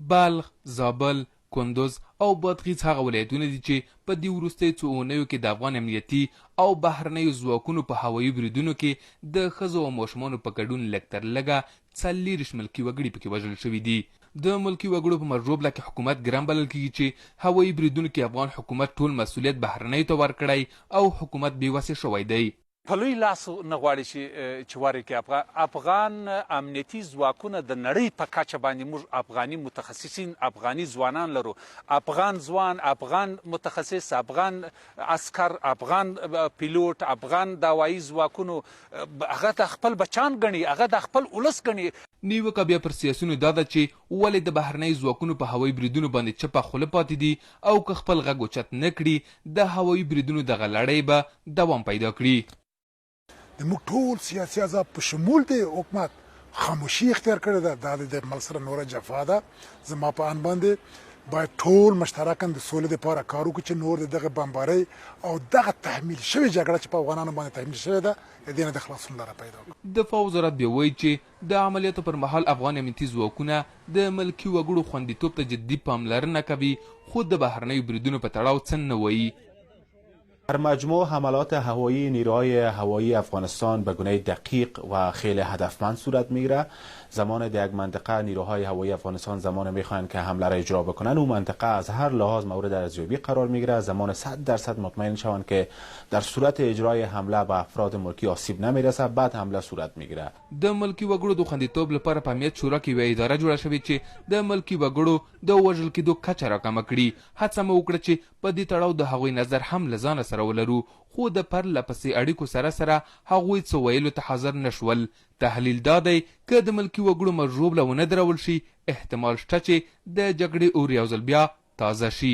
بلخ، زابل، کندوز او بادغیس هغه ولایتونه دي چې په دې وروستیو څو اونیو کې د افغان امنیتي او بهرنیو ځواکونو په هوایي بریدونو کې د ښځو او ماشومانو په ګډون لږ تر لږه 40 ملکي وګړي پکې وژل شوي دي. د ملکي وګړو په مرژوبله کې حکومت ګرم بلل کېږي چې هوایي بریدونو کې افغان حکومت ټول مسؤلیت بهرنیو ته ورکړی او حکومت بېوسې شوی دی. په لوی لاس نه غواړي چې وارې کې افغان امنیتي ځواکونه د نړۍ په کچه باندې موږ افغاني متخصصین افغاني ځوانان لرو. افغان ځوان، افغان متخصص، افغان عسکر، افغان پیلوټ، افغان د هوایي ځواکونو هغه د خپل بچان ګڼي، هغه د خپل ولس ګڼي. نیوکه بیا پر سیاسیونو دا ده چې ولې د بهرنیو ځواکونو په هوایي بریدونو باندې چپه خوله پاتې دي او که خپل غږ اوچت نه کړي د هوایي بریدونو دغه لړۍ به دوام پیدا کړي. د موږ ټول سیاسي احزاب په شمول د حکومت خاموشي اختیار کړې ده. دا د ملک سره نوره جفا ده. زما په ان باندې باید ټول مشترکاً د سولې دپاره کار وکړو چې نور د دغه بمبارۍ او دغه تحمیل شوې جګړه چې په افغانانو باندې تحمیل شوې ده د دې نه د خلاصون لاره پیدا کړو. دفاع وزارت بیا وایي چې د عملیاتو پر مهال افغان امنیتي ځواکونه د ملکي وګړو خوندیتوب ته جدي پاملرنه کوي خو د بهرنیو بریدونو په تړاو څه نه وایي. در مجموع حملات هوایی نیروهای هوایی افغانستان به گونه دقیق و خیلی هدفمند صورت میگیره. زمان در یک منطقه نیروهای هوایی افغانستان زمان میخواهند که حمله را اجرا بکنن اون منطقه از هر لحاظ مورد ارزیابی قرار میگیره. زمان 100% مطمئن شوند که در صورت اجرای حمله به افراد ملکی آسیب نمیرسه بعد حمله صورت میگیره. د ملکی وګړو د خوندیتوب لپاره په امنیت شورا کې یوه اداره جوړه شوې چې د ملکی وګړو د وژل کېدو کچه راکمه کړي. هڅه مو وکړه چې په دې تړاو د هغوی نظر هم له ځانه سره ولرو خو د پرله پسې اړیکو سره سره هغوی څه ویلو ته حاضر نشول. تحلیل دا دی که د ملکي وګړو مرژوبله ونه درول شي احتمال شته چې د جګړې اور یو ځل بیا تازه شي.